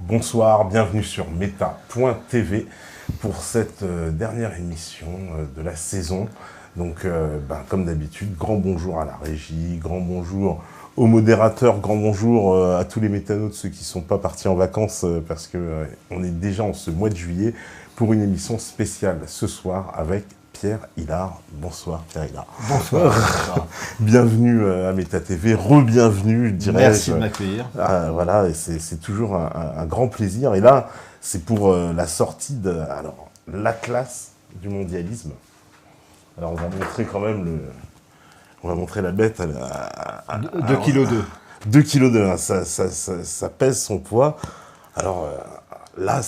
Bonsoir, bienvenue sur Meta.tv pour cette dernière émission de la saison. Donc, comme d'habitude, grand bonjour à la régie, grand bonjour aux modérateurs, grand bonjour à tous les métanautes, ceux qui ne sont pas partis en vacances parce que on est déjà en ce mois de juillet pour une émission spéciale ce soir avec Pierre Hillard. Bonsoir Pierre Hillard. Bonsoir. Bienvenue à Meta TV, re-bienvenue, dirais-je. Merci de m'accueillir. Voilà, c'est toujours un grand plaisir. Et là, c'est pour la sortie de l'Atlas du mondialisme. Alors on va montrer quand même on va montrer la bête à 2 kg 2 kg 2, hein, ça pèse son poids. Alors là,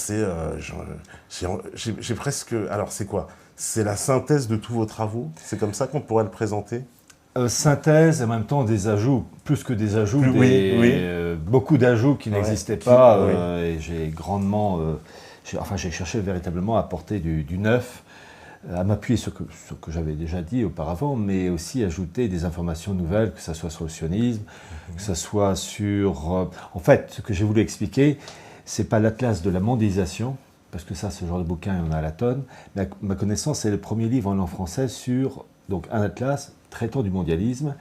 j'ai presque... Alors c'est quoi? C'est la synthèse de tous vos travaux? C'est comme ça qu'on pourrait le présenter? Synthèse, et en même temps des ajouts, plus que des ajouts, beaucoup d'ajouts qui n'existaient pas. Et j'ai grandement... j'ai cherché véritablement à apporter du neuf, à m'appuyer sur ce que j'avais déjà dit auparavant, mais aussi ajouter des informations nouvelles, que ce soit sur le sionisme, que ce soit sur... En fait, ce que j'ai voulu expliquer, c'est pas l'atlas de la mondialisation, parce que ça, ce genre de bouquin, il y en a à la tonne. Mais à ma connaissance, c'est le premier livre en langue française sur donc, un atlas traitant du mondialisme.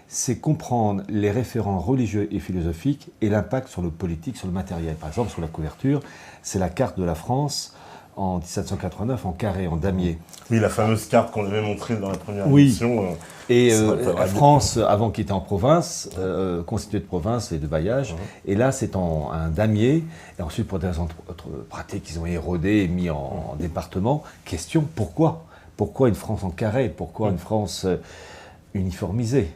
C'est comprendre les référents religieux et philosophiques et l'impact sur le politique, sur le matériel. Par exemple, sur la couverture, c'est la carte de la France en 1789 en carré, en damier. Oui, la fameuse carte qu'on avait montrée dans la première émission. Et la France, avant qui était en province, constituée de provinces et de bailliages, et là c'est un damier, et ensuite pour des raisons pratiques, ils ont érodé et mis en département. Question, pourquoi? Pourquoi une France en carré? Pourquoi une France uniformisée?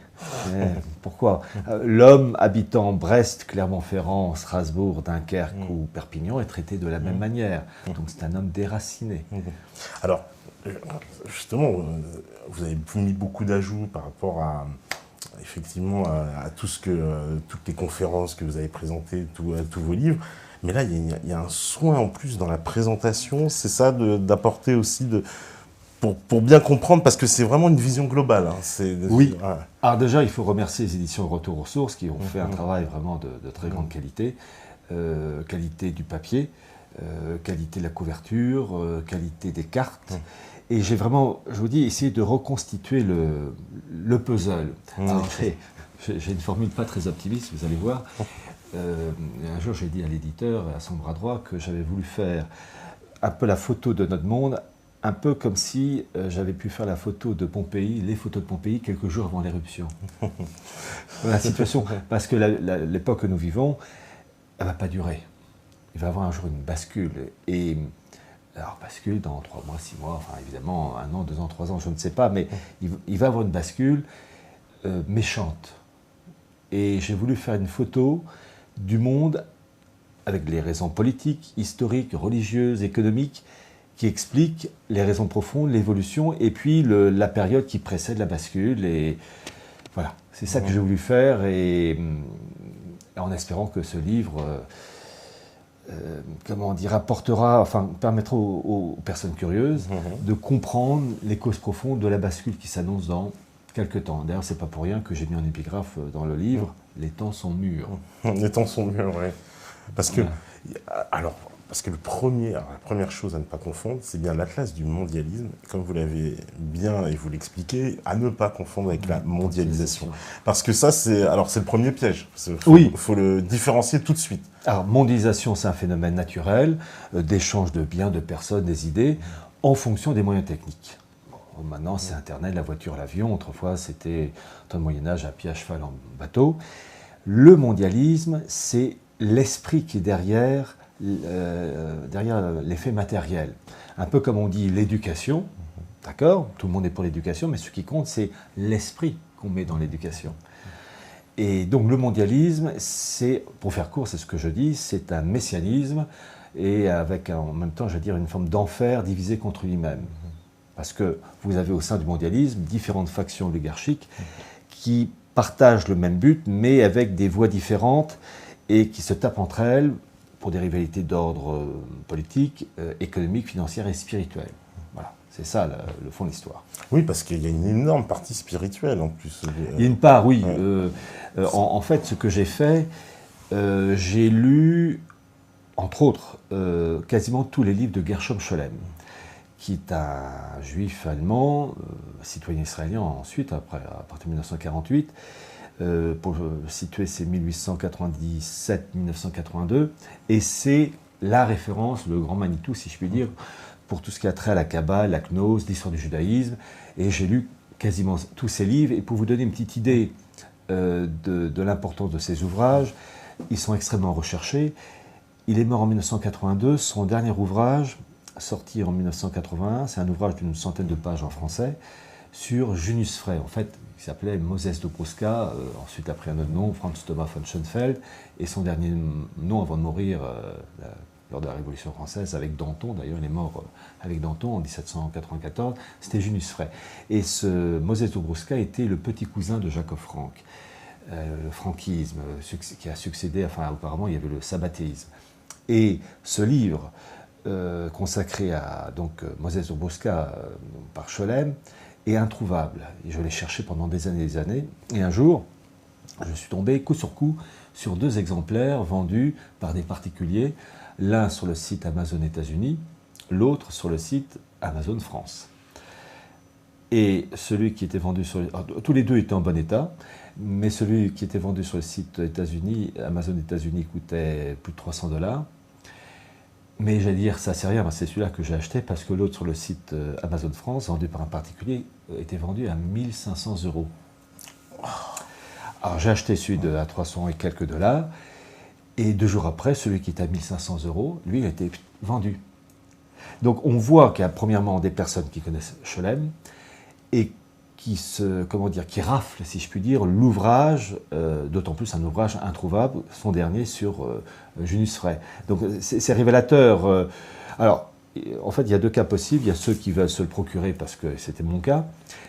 Pourquoi l'homme habitant Brest, Clermont-Ferrand, Strasbourg, Dunkerque ou Perpignan est traité de la même manière? Donc c'est un homme déraciné. Alors, justement, vous avez mis beaucoup d'ajouts par rapport à, effectivement, à toutes les conférences que vous avez présentées, tous vos livres. Mais là, il y a un soin en plus dans la présentation, c'est ça, d'apporter aussi pour bien comprendre, parce que c'est vraiment une vision globale. Hein. Oui. Alors déjà, il faut remercier les éditions Retour aux sources qui ont fait un travail vraiment de très grande qualité. Qualité du papier, qualité de la couverture, qualité des cartes. Et j'ai vraiment, je vous dis, essayé de reconstituer le puzzle. Alors, j'ai une formule pas très optimiste, vous allez voir. Un jour, j'ai dit à l'éditeur, à son bras droit, que j'avais voulu faire un peu la photo de notre monde, un peu comme si j'avais pu faire la photo de Pompéi, les photos de Pompéi, quelques jours avant l'éruption. La situation, parce que l'époque que nous vivons, elle ne va pas durer. Il va y avoir un jour une bascule. Et alors, bascule dans 3 mois, 6 mois, enfin évidemment, 1 an, 2 ans, 3 ans, je ne sais pas, mais il va y avoir une bascule méchante. Et j'ai voulu faire une photo du monde avec les raisons politiques, historiques, religieuses, économiques, qui expliquent les raisons profondes, l'évolution, et puis la période qui précède la bascule. Et voilà, c'est ça que j'ai voulu faire, et en espérant que ce livre... permettra aux personnes curieuses de comprendre les causes profondes de la bascule qui s'annonce dans quelques temps. D'ailleurs, c'est pas pour rien que j'ai mis en épigraphe dans le livre « Les temps sont mûrs ». Les temps sont mûrs, oui. Parce que, la première chose à ne pas confondre, c'est bien l'Atlas du mondialisme, comme vous l'avez bien et vous l'expliquez, à ne pas confondre avec la mondialisation. Parce que ça, c'est le premier piège. Il faut le différencier tout de suite. Alors, mondialisation, c'est un phénomène naturel d'échange de biens, de personnes, des idées, en fonction des moyens techniques. Bon, maintenant, c'est Internet, la voiture, l'avion. Autrefois, c'était, dans le Moyen-Âge, à pied, à cheval, en bateau. Le mondialisme, c'est l'esprit qui est derrière l'effet matériel. Un peu comme on dit l'éducation, d'accord? Tout le monde est pour l'éducation, mais ce qui compte, c'est l'esprit qu'on met dans l'éducation. Et donc le mondialisme, c'est, pour faire court, c'est ce que je dis, c'est un messianisme, et avec en même temps, je veux dire, une forme d'enfer divisé contre lui-même. Parce que vous avez au sein du mondialisme différentes factions oligarchiques qui partagent le même but, mais avec des voies différentes, et qui se tapent entre elles pour des rivalités d'ordre politique, économique, financière et spirituel. Voilà, c'est ça le fond de l'histoire. Oui, parce qu'il y a une énorme partie spirituelle en plus. Il y a une part, oui. Ouais. En fait, ce que j'ai fait, j'ai lu entre autres, quasiment tous les livres de Gershom Scholem, qui est un juif allemand, citoyen israélien ensuite, à partir de 1948. Pour situer, c'est 1897-1982, et c'est la référence, le grand Manitou, si je puis dire, pour tout ce qui a trait à la Kabbale, la gnose, l'histoire du judaïsme, et j'ai lu quasiment tous ces livres, et pour vous donner une petite idée de l'importance de ces ouvrages, ils sont extrêmement recherchés. Il est mort en 1982, son dernier ouvrage, sorti en 1981, c'est un ouvrage d'une centaine de pages en français, sur Junius Frey, en fait, qui s'appelait Moses Dobruska, ensuite a pris un autre nom, Franz Thomas von Schoenfeld, et son dernier nom avant de mourir lors de la Révolution française avec Danton, d'ailleurs il est mort avec Danton en 1794, c'était Junius Frey. Et ce Moses Dobruska était le petit cousin de Jacob Frank, le franquisme qui a succédé, enfin auparavant il y avait le sabbatéisme. Et ce livre consacré à donc, Moses Dobruska par Scholem, est introuvable. Et je l'ai cherché pendant des années. Et un jour, je suis tombé coup sur coup sur 2 exemplaires vendus par des particuliers, l'un sur le site Amazon États-Unis, l'autre sur le site Amazon France. Et celui qui était vendu sur... tous les deux étaient en bon état, mais celui qui était vendu sur le site États-Unis, Amazon États-Unis, coûtait plus de $300. Mais j'allais dire, ça c'est rien, c'est celui-là que j'ai acheté parce que l'autre sur le site Amazon France, vendu par un particulier, était vendu à 1500 €. Alors j'ai acheté celui à 300 et quelques $, et 2 jours après, celui qui était à 1500 €, lui, a été vendu. Donc on voit qu'il y a premièrement des personnes qui connaissent Scholem et qui raflent, si je puis dire, l'ouvrage, d'autant plus un ouvrage introuvable, son dernier sur Junius Frey. Donc c'est révélateur. Alors, en fait, il y a 2 cas possibles. Il y a ceux qui veulent se le procurer parce que c'était mon cas,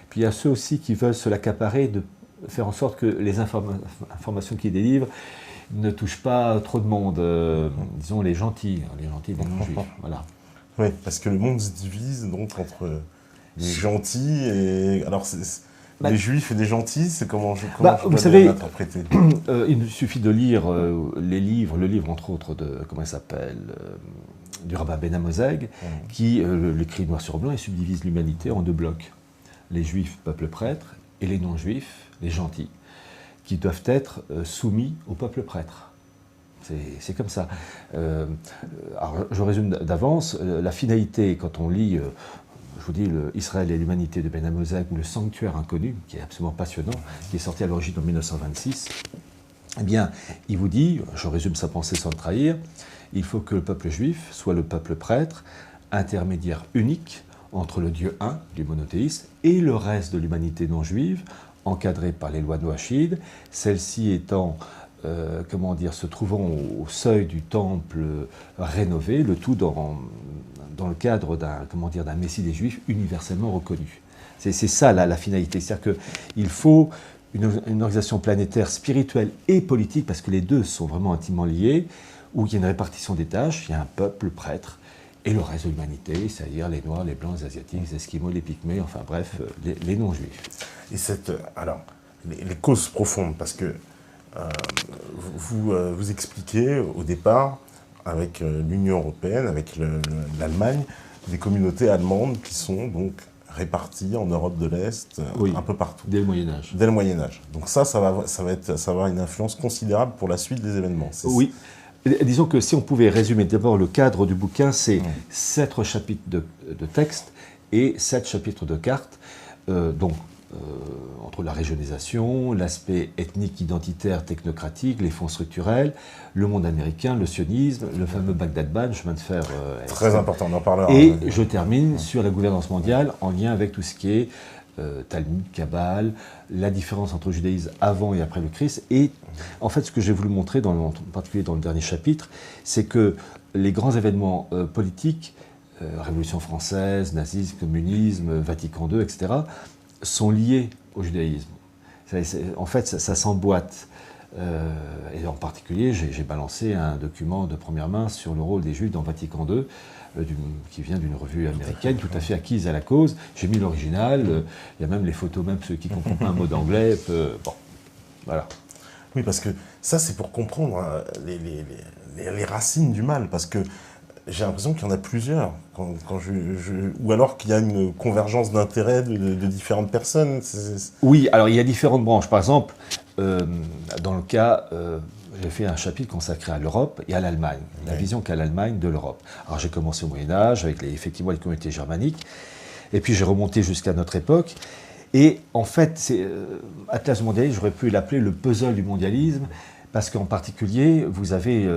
puis il y a ceux aussi qui veulent se l'accaparer, de faire en sorte que les informations qu'ils délivrent ne touchent pas trop de monde, disons les gentils, les non-juifs. Voilà. Oui, parce que le monde se divise donc entre les gentils et... Alors, les juifs et les gentils, c'est comment je vous savez, l'interpréter il suffit de lire le livre entre autres de, comment il s'appelle, du rabbin Ben Amozeg, qui l'écrit noir sur blanc et subdivise l'humanité en 2 blocs. Les juifs, peuple prêtre, et les non-juifs, les gentils, qui doivent être soumis au peuple prêtre. C'est comme ça. Alors, je résume d'avance. La finalité, quand on lit, je vous dis, Israël et l'humanité de Ben Amozeg, ou Le Sanctuaire inconnu, qui est absolument passionnant, qui est sorti à l'origine en 1926, eh bien, il vous dit, je résume sa pensée sans le trahir, il faut que le peuple juif soit le peuple prêtre, intermédiaire unique entre le Dieu un, du monothéisme, et le reste de l'humanité non juive, encadrée par les lois noachides, celles-ci étant, se trouvant au seuil du temple rénové, le tout dans le cadre d'un Messie des Juifs universellement reconnu. C'est ça la finalité, c'est-à-dire qu'il faut une organisation planétaire spirituelle et politique, parce que les deux sont vraiment intimement liés, où il y a une répartition des tâches, il y a un peuple, le prêtre, et le reste de l'humanité, c'est-à-dire les Noirs, les Blancs, les Asiatiques, les Esquimaux, les Pygmées, enfin bref, les non-juifs. Et alors, les causes profondes, parce que vous expliquez au départ, avec l'Union européenne, avec l'Allemagne, des communautés allemandes qui sont donc réparties en Europe de l'Est, un peu partout. Dès le Moyen-Âge. Dès le Moyen-Âge. Donc ça va avoir une influence considérable pour la suite des événements. Oui. Disons que si on pouvait résumer d'abord le cadre du bouquin, c'est 7 chapitres de texte et 7 chapitres de cartes, entre la régionalisation, l'aspect ethnique, identitaire, technocratique, les fonds structurels, le monde américain, le sionisme, le fameux Bagdad Ban, chemin de fer. Très important, on en parlera. Et je termine sur la gouvernance mondiale en lien avec tout ce qui est Talmud, Kabbale, la différence entre le judaïsme avant et après le Christ. Et en fait, ce que j'ai voulu montrer, en particulier dans le dernier chapitre, c'est que les grands événements politiques, Révolution française, nazisme, communisme, Vatican II, etc., sont liés au judaïsme. En fait, ça s'emboîte. Et en particulier, j'ai balancé un document de première main sur le rôle des Juifs dans Vatican II, qui vient d'une revue américaine, tout à fait acquise à la cause. J'ai mis l'original, il y a même les photos, même ceux qui ne comprennent pas un mot d'anglais. Bon, voilà. Oui, parce que ça, c'est pour comprendre les racines du mal, parce que j'ai l'impression qu'il y en a plusieurs, ou alors qu'il y a une convergence d'intérêts de différentes personnes. Oui, alors il y a différentes branches. Par exemple, dans le cas, j'ai fait un chapitre consacré à l'Europe et à l'Allemagne, la vision qu'a l'Allemagne de l'Europe. Alors j'ai commencé au Moyen-Âge avec effectivement les communautés germaniques, et puis j'ai remonté jusqu'à notre époque. Et en fait, Atlas du mondialisme, j'aurais pu l'appeler le puzzle du mondialisme, parce qu'en particulier, vous avez,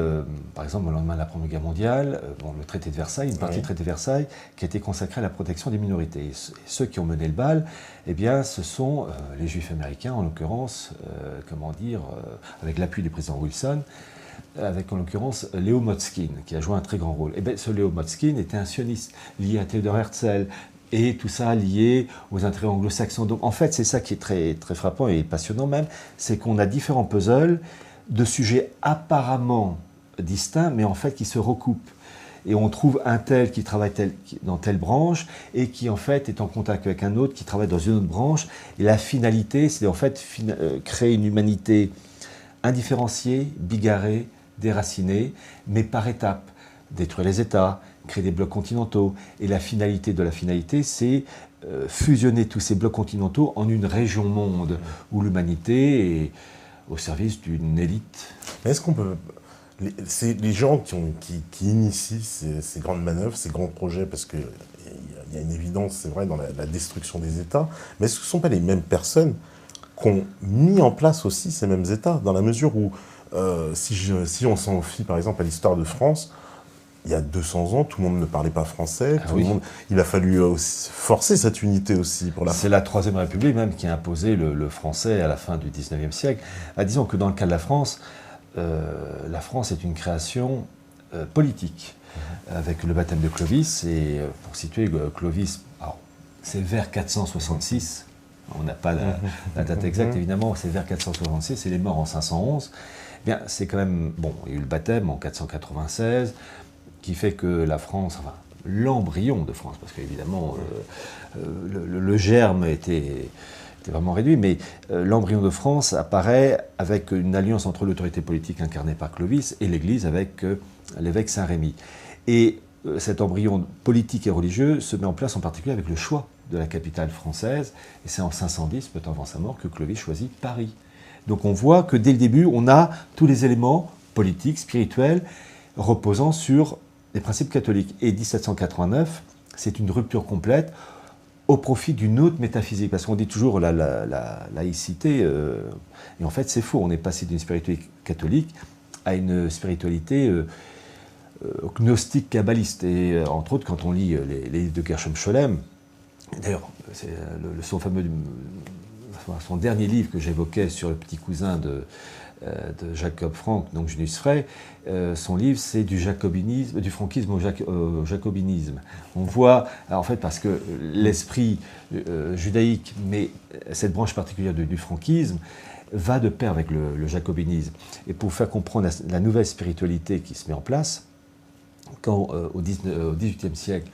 par exemple, au lendemain de la Première Guerre mondiale, le traité de Versailles, une partie du traité de Versailles qui a été consacrée à la protection des minorités. Et ceux qui ont mené le bal, eh bien, ce sont les Juifs américains, en l'occurrence, avec l'appui du président Wilson, avec en l'occurrence Léo Motzkin, qui a joué un très grand rôle. Et bien, ce Léo Motzkin était un sioniste lié à Theodor Herzl, et tout ça lié aux intérêts anglo-saxons. Donc, en fait, c'est ça qui est très, très frappant et passionnant même, c'est qu'on a différents puzzles de sujets apparemment distincts, mais en fait qui se recoupent. Et on trouve un tel qui travaille dans telle branche et qui en fait est en contact avec un autre qui travaille dans une autre branche. Et la finalité, c'est en fait créer une humanité indifférenciée, bigarrée, déracinée, mais par étapes. Détruire les États, créer des blocs continentaux. Et la finalité de la finalité, c'est fusionner tous ces blocs continentaux en une région monde où l'humanité est au service d'une élite. Est-ce qu'on peut... les gens qui initient ces grandes manœuvres, ces grands projets, parce qu'il y a une évidence, c'est vrai, dans la destruction des États, mais est-ce que ce ne sont pas les mêmes personnes qui ont mis en place aussi ces mêmes États, dans la mesure où, si on s'en fie par exemple à l'histoire de France, il y a 200 ans, tout le monde ne parlait pas français. Il a fallu forcer cette unité aussi. C'est la Troisième République même qui a imposé le français à la fin du XIXe siècle. Disons que dans le cas de la France est une création politique, avec le baptême de Clovis. Et pour situer Clovis, c'est vers 466. On n'a pas la date exacte, évidemment. C'est vers 466. Il est mort en 511. Eh bien, c'est quand même... Bon, il y a eu le baptême en 496, qui fait que la France, enfin l'embryon de France, parce qu'évidemment le germe était vraiment réduit, mais l'embryon de France apparaît avec une alliance entre l'autorité politique incarnée par Clovis et l'Église avec l'évêque Saint-Rémy. Et cet embryon politique et religieux se met en place en particulier avec le choix de la capitale française, et c'est en 510, peu avant sa mort, que Clovis choisit Paris. Donc on voit que dès le début, on a tous les éléments politiques, spirituels, reposant sur les principes catholiques. Et 1789, c'est une rupture complète au profit d'une autre métaphysique. Parce qu'on dit toujours la laïcité, et en fait c'est faux. On est passé d'une spiritualité catholique à une spiritualité gnostique kabbaliste. Et entre autres, quand on lit les livres de Gershom Scholem, d'ailleurs, c'est son dernier livre que j'évoquais sur le petit cousin de Jacob Frank, donc Junius Frey, son livre c'est du franquisme au jacobinisme. On voit, en fait, parce que l'esprit judaïque, mais cette branche particulière du franquisme, va de pair avec le jacobinisme. Et pour faire comprendre la nouvelle spiritualité qui se met en place, quand au XVIIIe siècle,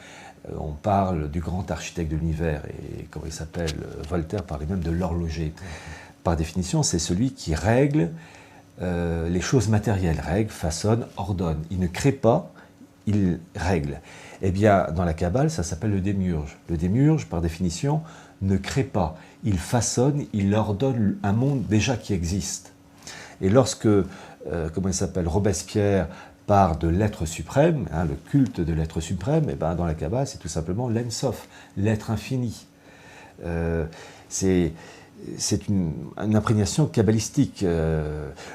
on parle du grand architecte de l'univers, et comment il s'appelle, Voltaire parlait même de l'horloger. Par définition, c'est celui qui règle les choses matérielles, règle, façonne, ordonne. Il ne crée pas, il règle. Eh bien, dans la Kabbale, ça s'appelle le démiurge. Le démiurge, par définition, ne crée pas. Il façonne, il ordonne un monde déjà qui existe. Et lorsque, Robespierre part de l'être suprême, le culte de l'être suprême, eh ben, dans la Kabbale, c'est tout simplement l'En-Sof, l'être infini. C'est une imprégnation kabbalistique.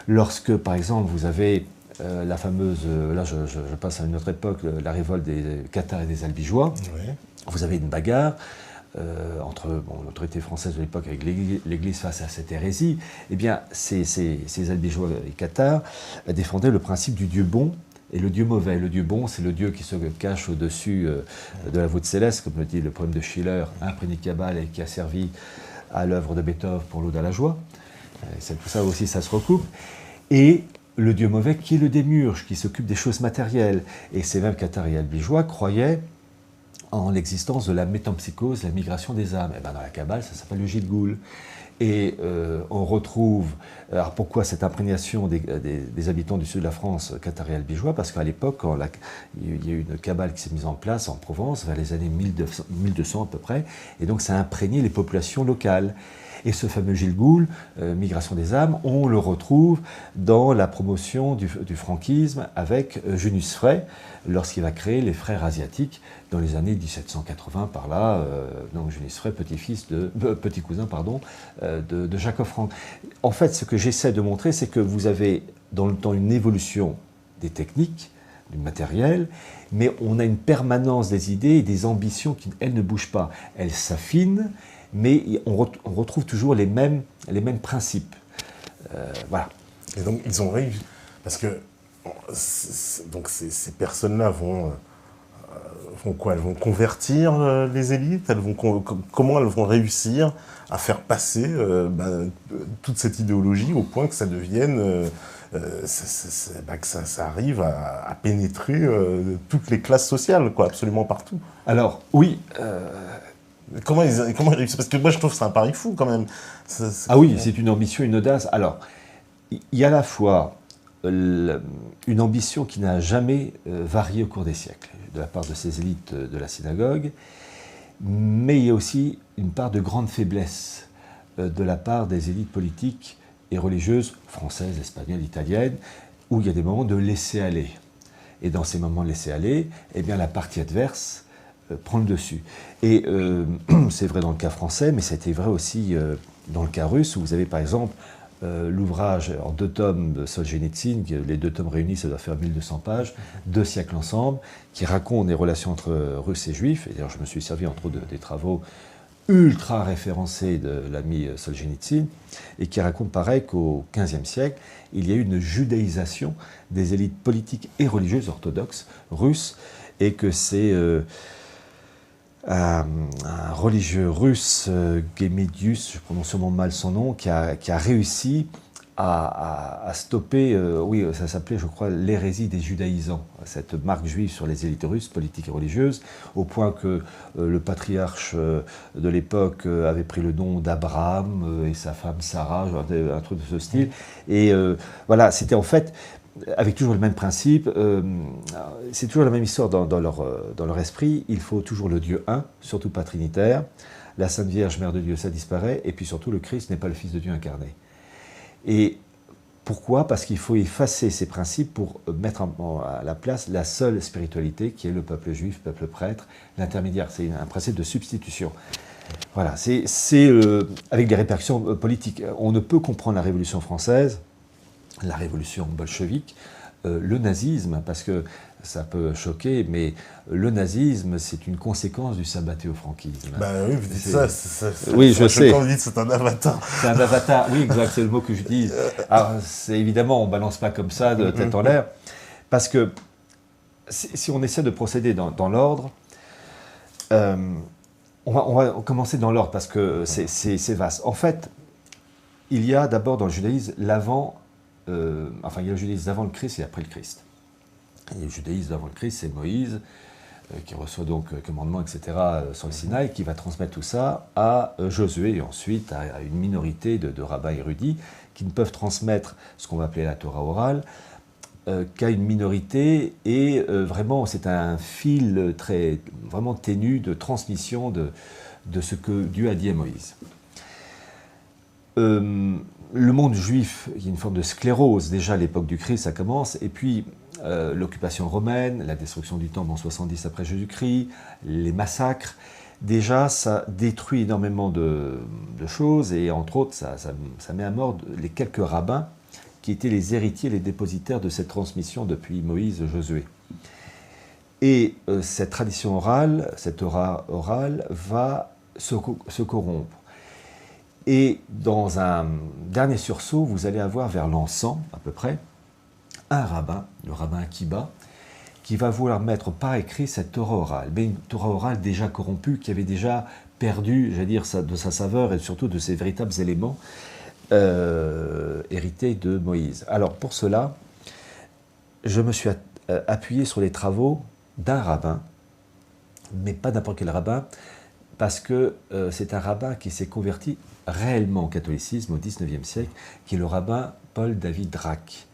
Lorsque, par exemple, vous avez la fameuse, là je passe à une autre époque, la révolte des Cathares et des Albigeois, vous avez une bagarre entre l'autorité française de l'époque avec l'Église face à cette hérésie. Eh bien, ces Albigeois et Cathares défendaient le principe du Dieu bon et le Dieu mauvais. Le Dieu bon, c'est le Dieu qui se cache au-dessus de la voûte céleste, comme le dit le poème de Schiller, imprégné de Kabbale, et qui a servi à l'œuvre de Beethoven pour l'Aude à la joie. C'est tout ça aussi, ça se recoupe. Et le Dieu mauvais qui est le démiurge, qui s'occupe des choses matérielles. Et ces mêmes Cathares et Albigeois croyaient en l'existence de la métempsychose, la migration des âmes. Et bien dans la Kabbale, ça s'appelle le Gilgoul. Et on retrouve, alors pourquoi cette imprégnation des habitants du sud de la France, qataris albigeois? Parce qu'à l'époque, il y a eu une cabale qui s'est mise en place en Provence, vers les années 1200 à peu près, et donc ça a imprégné les populations locales. Et ce fameux Gilles Goul, Migration des âmes, on le retrouve dans la promotion du franquisme avec Junius Frey, lorsqu'il va créer les Frères asiatiques dans les années 1780 par là, donc Junius Frey, petit cousin de Jacob Frank. En fait, ce que j'essaie de montrer, c'est que vous avez dans le temps une évolution des techniques, du matériel, mais on a une permanence des idées et des ambitions qui, elles, ne bougent pas. Elles s'affinent, mais on retrouve toujours les mêmes principes. Voilà. Et donc, ils ont réussi, parce que donc ces personnes-là vont quoi? Elles vont convertir les élites? Comment elles vont réussir à faire passer toute cette idéologie au point que ça devienne, que ça arrive à pénétrer toutes les classes sociales, quoi, absolument partout? Alors, oui. Comment ils réussissent? Parce que moi, je trouve que c'est un pari fou, quand même. Oui, c'est une ambition, une audace. Alors, il y a à la fois une ambition qui n'a jamais varié au cours des siècles, de la part de ces élites de la synagogue, mais il y a aussi une part de grande faiblesse de la part des élites politiques et religieuses, françaises, espagnoles, italiennes, où il y a des moments de laisser aller. Et dans ces moments de laisser aller, eh bien, la partie adverse prend le dessus. Et c'est vrai dans le cas français, mais c'était vrai aussi dans le cas russe, où vous avez par exemple l'ouvrage en 2 tomes de Solzhenitsyn, les 2 tomes réunis, ça doit faire 1200 pages, 2 siècles ensemble, qui racontent les relations entre Russes et Juifs. Et d'ailleurs, je me suis servi entre autres des travaux ultra référencés de l'ami Solzhenitsyn, et qui raconte pareil qu'au XVe siècle, il y a eu une judaïsation des élites politiques et religieuses orthodoxes russes, et que c'est un religieux russe, Gemidius, je prononce sûrement mal son nom, qui a réussi à stopper, oui, ça s'appelait, je crois, l'hérésie des judaïsants, cette marque juive sur les élites russes, politiques et religieuses, au point que le patriarche de l'époque avait pris le nom d'Abraham et sa femme Sarah, un truc de ce style. Et voilà, c'était en fait avec toujours le même principe, c'est toujours la même histoire dans leur esprit. Il faut toujours le Dieu un, surtout pas trinitaire. La Sainte Vierge, Mère de Dieu, ça disparaît. Et puis surtout, le Christ n'est pas le Fils de Dieu incarné. Et pourquoi? Parce qu'il faut effacer ces principes pour mettre à la place la seule spiritualité qui est le peuple juif, peuple prêtre, l'intermédiaire. C'est un principe de substitution. Voilà, c'est avec des répercussions politiques. On ne peut comprendre la Révolution française, la révolution bolchevique, le nazisme, parce que ça peut choquer, mais le nazisme, c'est une conséquence du sabbatéo-franquisme. Oui, vous dites ça. Oui, je sais. Quand vous dites c'est un avatar. C'est un avatar, oui, exact, c'est le mot que je dis. Alors, c'est évidemment, on ne balance pas comme ça, de tête en l'air, parce que si on essaie de procéder dans l'ordre, on va commencer dans l'ordre, parce que c'est vaste. En fait, il y a d'abord dans le judaïsme l'avant. Il y a le judaïsme d'avant le Christ et après le Christ. Et le judaïsme d'avant le Christ, c'est Moïse, qui reçoit donc commandements, etc., sur le Sinaï, qui va transmettre tout ça à Josué, et ensuite à une minorité de rabbins érudits, qui ne peuvent transmettre ce qu'on va appeler la Torah orale, qu'à une minorité, et vraiment, c'est un fil vraiment ténu de transmission de ce que Dieu a dit à Moïse. Le monde juif, il y a une forme de sclérose, déjà à l'époque du Christ, ça commence, et puis l'occupation romaine, la destruction du temple en 70 après Jésus-Christ, les massacres, déjà ça détruit énormément de choses, et entre autres ça met à mort les quelques rabbins qui étaient les héritiers, les dépositaires de cette transmission depuis Moïse, Josué. Et cette tradition orale, cette Torah orale, va se corrompre. Et dans un dernier sursaut, vous allez avoir vers l'an 100, à peu près, un rabbin, le rabbin Akiba, qui va vouloir mettre par écrit cette Torah orale, mais une Torah orale déjà corrompue, qui avait déjà perdu, j'allais dire, de sa saveur et surtout de ses véritables éléments hérités de Moïse. Alors pour cela, je me suis appuyé sur les travaux d'un rabbin, mais pas n'importe quel rabbin, parce que c'est un rabbin qui s'est converti réellement au catholicisme au XIXe siècle, qui est le rabbin Paul David Drac,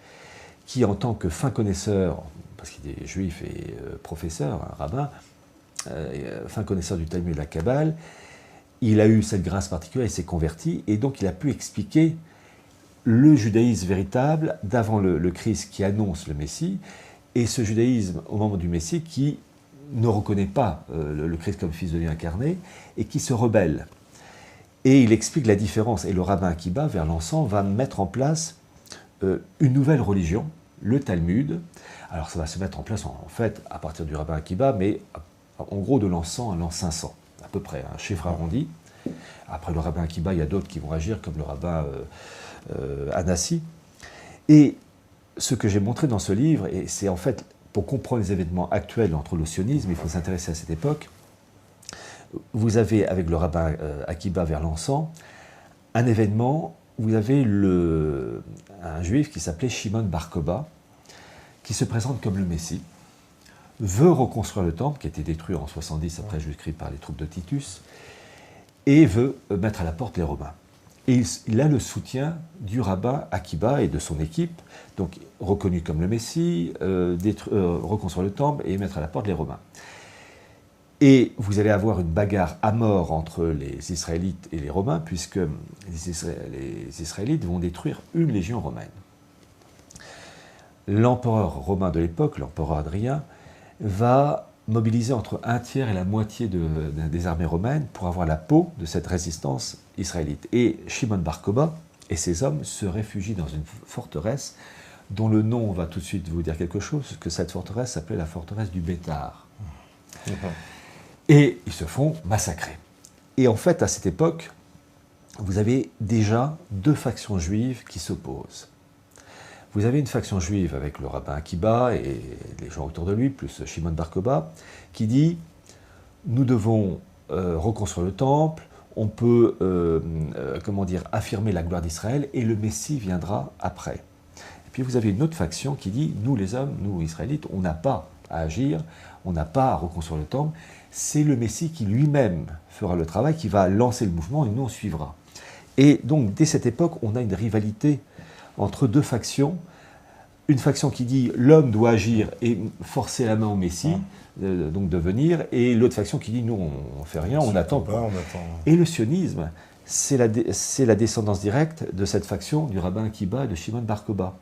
qui en tant que fin connaisseur, parce qu'il est juif et professeur, un rabbin, fin connaisseur du Talmud et de la Kabbale, il a eu cette grâce particulière, il s'est converti, et donc il a pu expliquer le judaïsme véritable d'avant le Christ qui annonce le Messie, et ce judaïsme au moment du Messie qui ne reconnaît pas le Christ comme fils de Dieu incarné, et qui se rebelle. Et il explique la différence, et le rabbin Akiba, vers l'encens, va mettre en place une nouvelle religion, le Talmud. Alors ça va se mettre en place en fait à partir du rabbin Akiba, mais en gros de l'encens à l'an 500, à peu près, un chiffre arrondi. Après le rabbin Akiba, il y a d'autres qui vont agir, comme le rabbin Anassi. Et ce que j'ai montré dans ce livre, et c'est en fait pour comprendre les événements actuels entre le sionisme, il faut s'intéresser à cette époque. Vous avez, avec le rabbin Akiba vers l'encens, un événement, vous avez un juif qui s'appelait Shimon Bar Kokhba, qui se présente comme le Messie, veut reconstruire le temple, qui a été détruit en 70 après Jésus-Christ par les troupes de Titus, et veut mettre à la porte les Romains. Et il a le soutien du rabbin Akiba et de son équipe, donc reconnu comme le Messie, reconstruire le temple et mettre à la porte les Romains. Et vous allez avoir une bagarre à mort entre les Israélites et les Romains, puisque les Israélites vont détruire une légion romaine. L'empereur romain de l'époque, l'empereur Adrien, va mobiliser entre un tiers et la moitié des armées romaines pour avoir la peau de cette résistance israélite. Et Shimon Bar Kokhba et ses hommes se réfugient dans une forteresse dont le nom va tout de suite vous dire quelque chose, que cette forteresse s'appelait la forteresse du Bétar. Et ils se font massacrer. Et en fait, à cette époque, vous avez déjà deux factions juives qui s'opposent. Vous avez une faction juive avec le rabbin Akiba et les gens autour de lui, plus Shimon Bar Kokhba, qui dit « Nous devons reconstruire le temple, on peut affirmer la gloire d'Israël et le Messie viendra après. » Et puis vous avez une autre faction qui dit « Nous les hommes, nous Israélites, on n'a pas à agir, on n'a pas à reconstruire le temple, c'est le Messie qui lui-même fera le travail, qui va lancer le mouvement et nous on suivra. » Et donc dès cette époque, on a une rivalité entre deux factions, une faction qui dit l'homme doit agir et forcer la main au Messie, donc de venir, et l'autre faction qui dit nous on ne fait rien, on attend pas. Et le sionisme, c'est la descendance directe de cette faction du rabbin Akiba et de Shimon Bar Kokhba,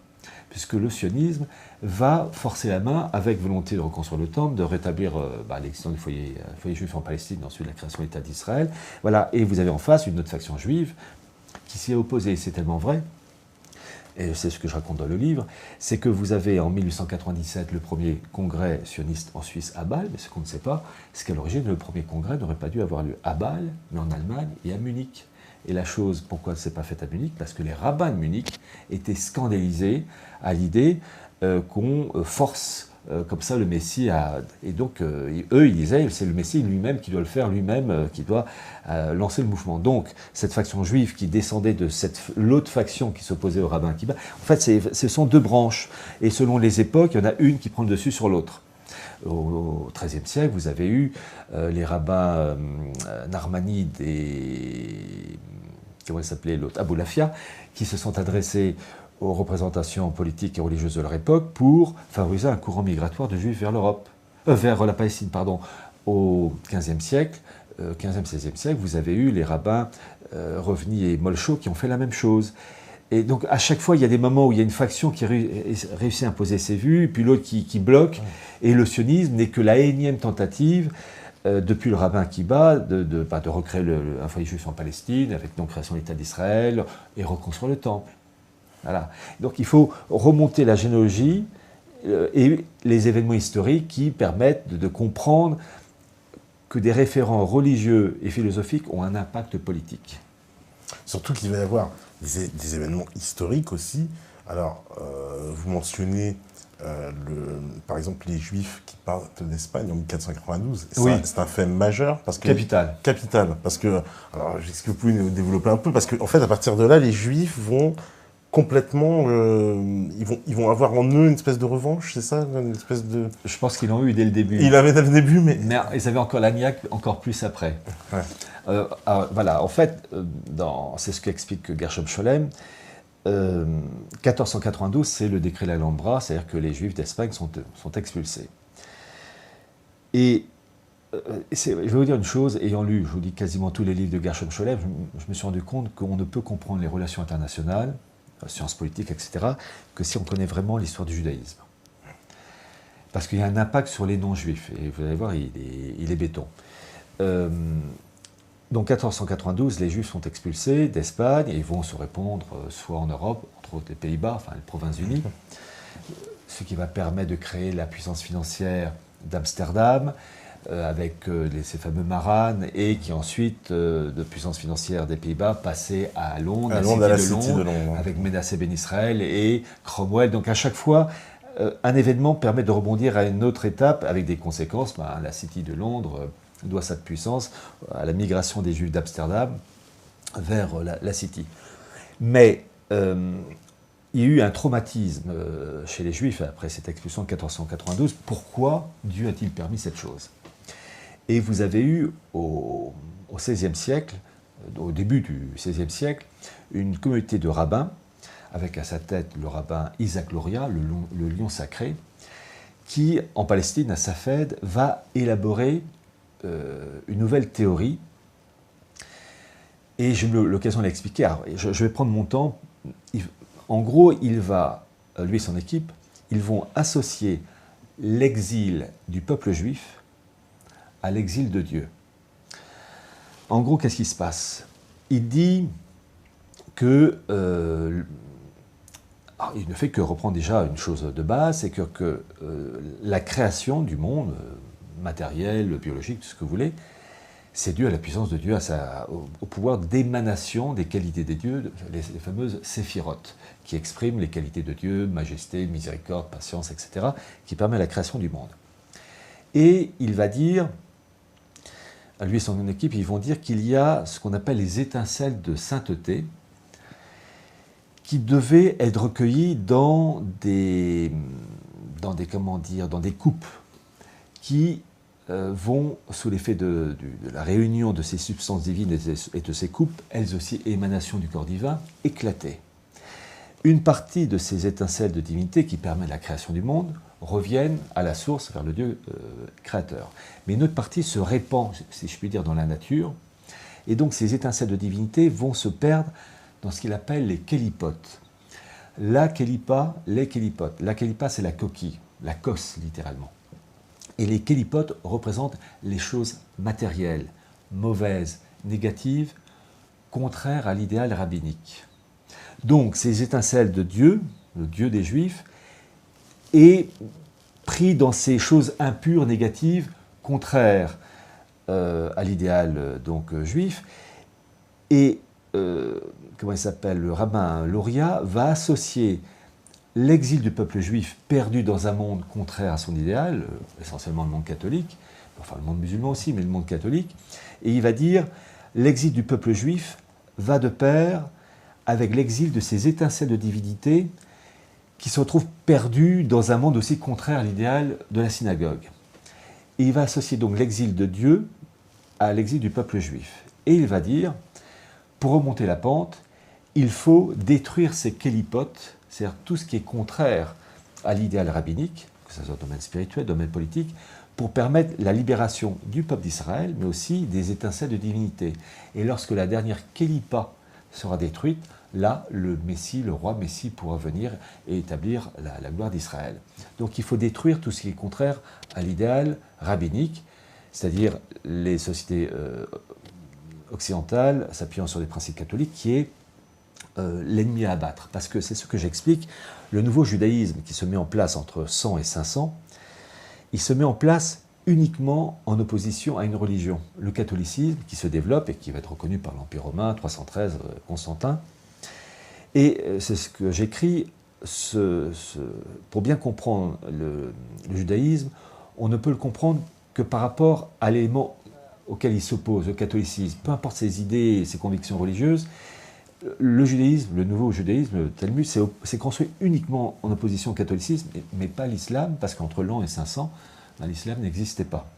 puisque le sionisme va forcer la main avec volonté de reconstruire le temple, de rétablir l'existence du foyer juif en Palestine, ensuite la création de l'État d'Israël. Voilà. Et vous avez en face une autre faction juive qui s'y est opposée. C'est tellement vrai, et c'est ce que je raconte dans le livre, c'est que vous avez en 1897 le premier congrès sioniste en Suisse à Bâle, mais ce qu'on ne sait pas, c'est qu'à l'origine, le premier congrès n'aurait pas dû avoir lieu à Bâle, mais en Allemagne et à Munich. Et la chose, pourquoi ce n'est pas fait à Munich? Parce que les rabbins de Munich étaient scandalisés à l'idée qu'on force comme ça le Messie à... Et donc, eux, ils disaient, c'est le Messie lui-même qui doit le faire, lui-même qui doit lancer le mouvement. Donc, cette faction juive qui descendait de l'autre faction qui s'opposait au rabbin Akiba, en fait, ce sont deux branches. Et selon les époques, il y en a une qui prend le dessus sur l'autre. Au XIIIe siècle, vous avez eu les rabbins Narmanide et... comment il s'appelait l'autre, Abulafia, qui se sont adressés aux représentations politiques et religieuses de leur époque pour favoriser un courant migratoire de juifs vers l'Europe, vers la Palestine, pardon. Au XVe siècle, 16e siècle, vous avez eu les rabbins Revni et Molcho qui ont fait la même chose. Et donc, à chaque fois, il y a des moments où il y a une faction qui réussit à imposer ses vues, puis l'autre qui bloque, et le sionisme n'est que la énième tentative depuis le rabbin Akiba, de recréer un foyer juif en Palestine, avec donc création de l'État d'Israël, et reconstruire le temple. Voilà. Donc il faut remonter la généalogie et les événements historiques qui permettent de comprendre que des référents religieux et philosophiques ont un impact politique. Surtout qu'il va y avoir des événements historiques aussi. Alors, vous mentionnez par exemple les Juifs qui partent d'Espagne en 1492. Oui. C'est un fait majeur. Parce que, capital. Capital. Parce que, alors, est-ce que vous pouvez nous développer un peu? Parce qu'en fait, à partir de là, les Juifs vont complètement, ils vont avoir en eux une espèce de revanche, c'est ça, une espèce de... Je pense qu'ils l'ont eu dès le début. Ils l'avaient dès le début, mais ils avaient encore la niaque encore plus après. Ouais. Voilà, en fait, c'est ce qu'explique Gershom Scholem. 1492, c'est le décret de l'Alhambra, c'est-à-dire que les Juifs d'Espagne sont expulsés. Et je vais vous dire une chose, ayant lu, je vous dis, quasiment tous les livres de Gershom Scholem, je me suis rendu compte qu'on ne peut comprendre les relations internationales, sciences politiques, etc., que si on connaît vraiment l'histoire du judaïsme. Parce qu'il y a un impact sur les non-juifs, et vous allez voir, il est béton. Donc 1492, les Juifs sont expulsés d'Espagne, et ils vont se répandre soit en Europe, entre autres les Pays-Bas, enfin les Provinces-Unies, ce qui va permettre de créer la puissance financière d'Amsterdam, avec ces fameux Maranes, et qui ensuite, de puissance financière des Pays-Bas, passait à Londres, la City de Londres, avec Ménasseh Ben Israël et Cromwell. Donc à chaque fois, un événement permet de rebondir à une autre étape, avec des conséquences. La City de Londres doit sa puissance à la migration des Juifs d'Amsterdam vers la City. Mais il y a eu un traumatisme chez les Juifs après cette expulsion de 1492. Pourquoi Dieu a-t-il permis cette chose ? Et vous avez eu au XVIe siècle, au début du XVIe siècle, une communauté de rabbins, avec à sa tête le rabbin Isaac Luria, le lion sacré, qui, en Palestine, à Safed, va élaborer une nouvelle théorie. Et j'ai eu l'occasion de l'expliquer. Alors, je vais prendre mon temps. En gros, lui et son équipe, ils vont associer l'exil du peuple juif à l'exil de Dieu. En gros, qu'est-ce qui se passe ? Il dit que... il ne fait que reprendre déjà une chose de base, c'est que la création du monde, matériel, biologique, tout ce que vous voulez, c'est dû à la puissance de Dieu, au pouvoir d'émanation des qualités des dieux, les fameuses séphirotes, qui expriment les qualités de Dieu, majesté, miséricorde, patience, etc., qui permet la création du monde. Et il va dire, lui et son équipe, ils vont dire qu'il y a ce qu'on appelle les étincelles de sainteté, qui devaient être recueillies dans des coupes qui vont, sous l'effet de la réunion de ces substances divines et de ces coupes, elles aussi émanations du corps divin, éclater. Une partie de ces étincelles de divinité qui permettent la création du monde reviennent à la source, vers le Dieu créateur. Mais une autre partie se répand, si je puis dire, dans la nature, et donc ces étincelles de divinité vont se perdre dans ce qu'il appelle les kélipotes. La kélipa, les kélipotes. La kélipa, c'est la coquille, la cosse, littéralement. Et les kélipotes représentent les choses matérielles, mauvaises, négatives, contraires à l'idéal rabbinique. Donc, ces étincelles de Dieu, le Dieu des Juifs, est pris dans ces choses impures, négatives, contraires à l'idéal juif. Et comment il s'appelle, le rabbin Luria va associer l'exil du peuple juif perdu dans un monde contraire à son idéal, essentiellement le monde catholique, enfin le monde musulman aussi, mais le monde catholique, et il va dire l'exil du peuple juif va de pair avec l'exil de ces étincelles de divinité qui se retrouvent perdus dans un monde aussi contraire à l'idéal de la synagogue. Et il va associer donc l'exil de Dieu à l'exil du peuple juif. Et il va dire, pour remonter la pente, il faut détruire ces kélipotes, c'est-à-dire tout ce qui est contraire à l'idéal rabbinique, que ce soit domaine spirituel, domaine politique, pour permettre la libération du peuple d'Israël, mais aussi des étincelles de divinité. Et lorsque la dernière kélipa sera détruite, là, le Messie, le roi Messie pourra venir et établir la gloire d'Israël. Donc il faut détruire tout ce qui est contraire à l'idéal rabbinique, c'est-à-dire les sociétés occidentales s'appuyant sur des principes catholiques, qui est l'ennemi à abattre. Parce que c'est ce que j'explique, le nouveau judaïsme qui se met en place entre 100 et 500, il se met en place uniquement en opposition à une religion. Le catholicisme qui se développe et qui va être reconnu par l'Empire romain, 313, Constantin. Et c'est ce que j'écris, pour bien comprendre le judaïsme, on ne peut le comprendre que par rapport à l'élément auquel il s'oppose, le catholicisme. Peu importe ses idées et ses convictions religieuses, le judaïsme, le nouveau judaïsme, le Talmud, c'est construit uniquement en opposition au catholicisme, mais pas l'islam, parce qu'entre l'an et 500, l'islam n'existait pas.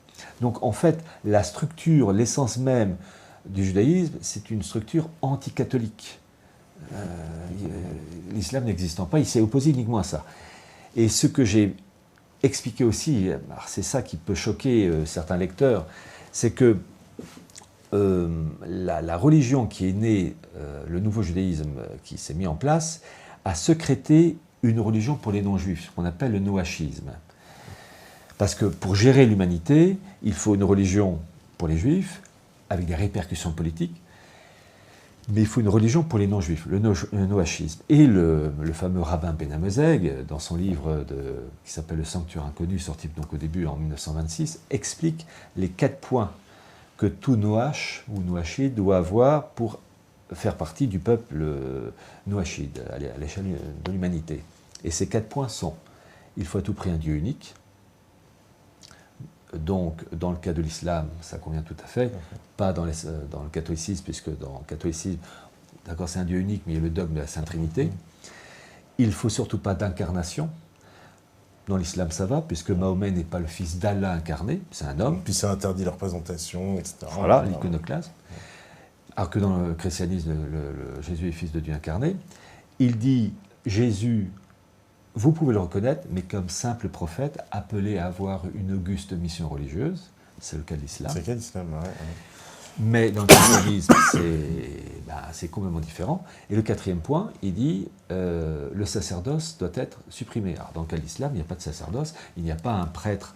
Donc en fait, la structure, l'essence même du judaïsme, c'est une structure anticatholique. L'islam n'existant pas, il s'est opposé uniquement à ça. Et ce que j'ai expliqué aussi, c'est ça qui peut choquer certains lecteurs, c'est que la religion qui est née, le nouveau judaïsme qui s'est mis en place, a sécrété une religion pour les non-juifs, ce qu'on appelle le noachisme. Parce que pour gérer l'humanité, il faut une religion pour les juifs, avec des répercussions politiques, mais il faut une religion pour les non-juifs, le noachisme. Et le fameux rabbin Ben Amozeg, dans son livre qui s'appelle Le Sanctuaire inconnu, sorti donc au début en 1926, explique les 4 points que tout Noach ou Noachide doit avoir pour faire partie du peuple Noachide, à l'échelle de l'humanité. Et ces 4 points sont: il faut à tout prix un Dieu unique. Donc, dans le cas de l'islam, ça convient tout à fait, pas dans le catholicisme, puisque dans le catholicisme, d'accord, c'est un Dieu unique, mais il y a le dogme de la Sainte Trinité. Il ne faut surtout pas d'incarnation. Dans l'islam, ça va, puisque Mahomet n'est pas le fils d'Allah incarné, c'est un homme. Puis c'est interdit la représentation, etc. Voilà, l'iconoclasme. Alors que dans le christianisme, Jésus est fils de Dieu incarné. Il dit, Jésus, vous pouvez le reconnaître, mais comme simple prophète, appelé à avoir une auguste mission religieuse. C'est le cas de l'islam. C'est le cas de l'islam, ouais. Mais dans le christianisme, c'est complètement différent. Et le 4e point, il dit le sacerdoce doit être supprimé. Alors dans le cas de l'islam, il n'y a pas de sacerdoce, il n'y a pas un prêtre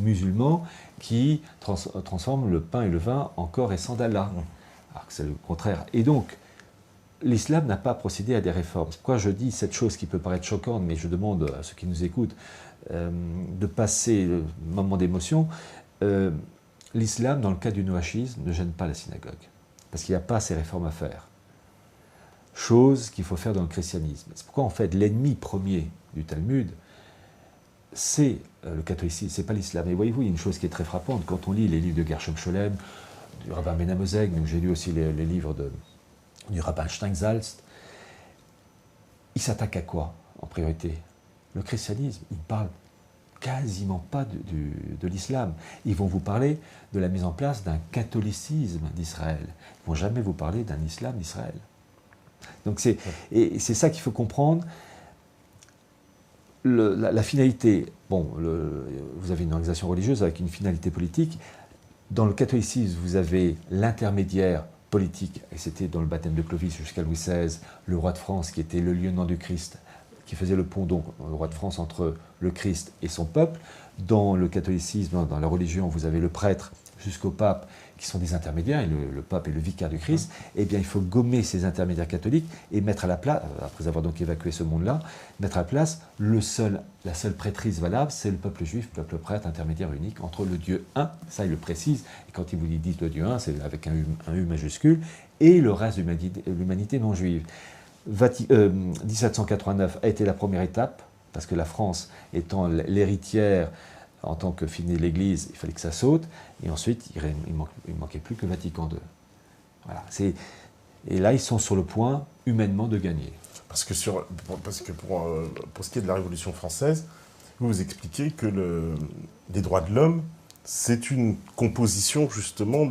musulman qui transforme le pain et le vin en corps et sang d'Allah. Alors que c'est le contraire. Et donc, l'islam n'a pas procédé à des réformes. Pourquoi je dis cette chose qui peut paraître choquante, mais je demande à ceux qui nous écoutent de passer le moment d'émotion. L'islam, dans le cas du noachisme, ne gêne pas la synagogue, parce qu'il n'y a pas ces réformes à faire. Chose qu'il faut faire dans le christianisme. C'est pourquoi, en fait, l'ennemi premier du Talmud, c'est le catholicisme, c'est pas l'islam. Et voyez-vous, il y a une chose qui est très frappante. Quand on lit les livres de Gershom Scholem, du rabbin Ben Amozeg, donc j'ai lu aussi les livres du rabbin Steinsaltz, il s'attaque à quoi, en priorité? Le christianisme. Il parle quasiment pas de l'islam. Ils vont vous parler de la mise en place d'un catholicisme d'Israël. Ils ne vont jamais vous parler d'un islam d'Israël. Donc c'est ça qu'il faut comprendre. La finalité, bon, vous avez une organisation religieuse avec une finalité politique. Dans le catholicisme, vous avez l'intermédiaire politique, et c'était dans le baptême de Clovis jusqu'à Louis XVI, le roi de France qui était le lieutenant du Christ, qui faisait le pont, donc, le roi de France, entre le Christ et son peuple. Dans le catholicisme, dans la religion, vous avez le prêtre jusqu'au pape, qui sont des intermédiaires, et le pape est le vicaire du Christ. Eh bien, il faut gommer ces intermédiaires catholiques et mettre à la place, après avoir donc évacué ce monde-là, mettre à la place la seule prêtrise valable, c'est le peuple juif, le peuple prêtre, intermédiaire unique entre le Dieu un, ça il le précise, et quand il vous dit le Dieu un, c'est avec un U majuscule, et le reste de l'humanité non juive. 1789 a été la première étape, parce que la France étant l'héritière en tant que fini de l'Église, il fallait que ça saute, et ensuite il ne manquait plus que Vatican II. Voilà. Et là, ils sont sur le point, humainement, de gagner. Parce que pour ce qui est de la Révolution française, vous expliquez que les droits de l'homme, c'est une composition justement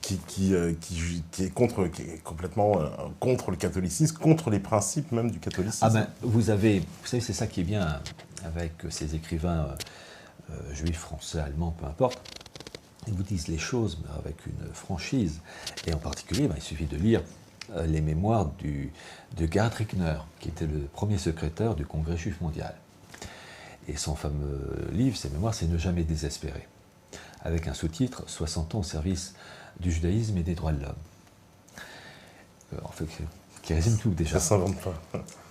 qui est complètement contre le catholicisme, contre les principes même du catholicisme. Ah ben, vous savez, c'est ça qui est bien avec ces écrivains juifs, français, allemands, peu importe. Ils vous disent les choses mais avec une franchise. Et en particulier, il suffit de lire les mémoires de Gerhard Rickner, qui était le premier secrétaire du Congrès juif mondial. Et son fameux livre, ses mémoires, c'est « Ne jamais désespérer », avec un sous-titre « 60 ans au service du judaïsme et des droits de l'homme ». En fait, qui résume tout déjà. Ça ne s'invente pas.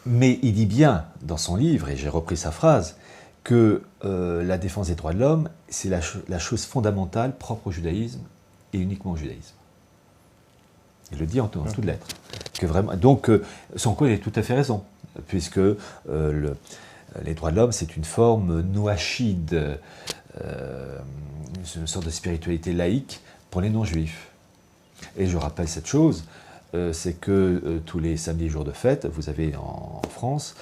Mais il dit bien dans son livre, et j'ai repris sa phrase, que la défense des droits de l'homme, c'est la chose fondamentale propre au judaïsme et uniquement au judaïsme. Il le dit en toutes lettres. Que vraiment, donc, Sanko a tout à fait raison, puisque les droits de l'homme, c'est une forme noachide, une sorte de spiritualité laïque pour les non-juifs. Et je rappelle cette chose, c'est que tous les samedis jours de fête, vous avez en France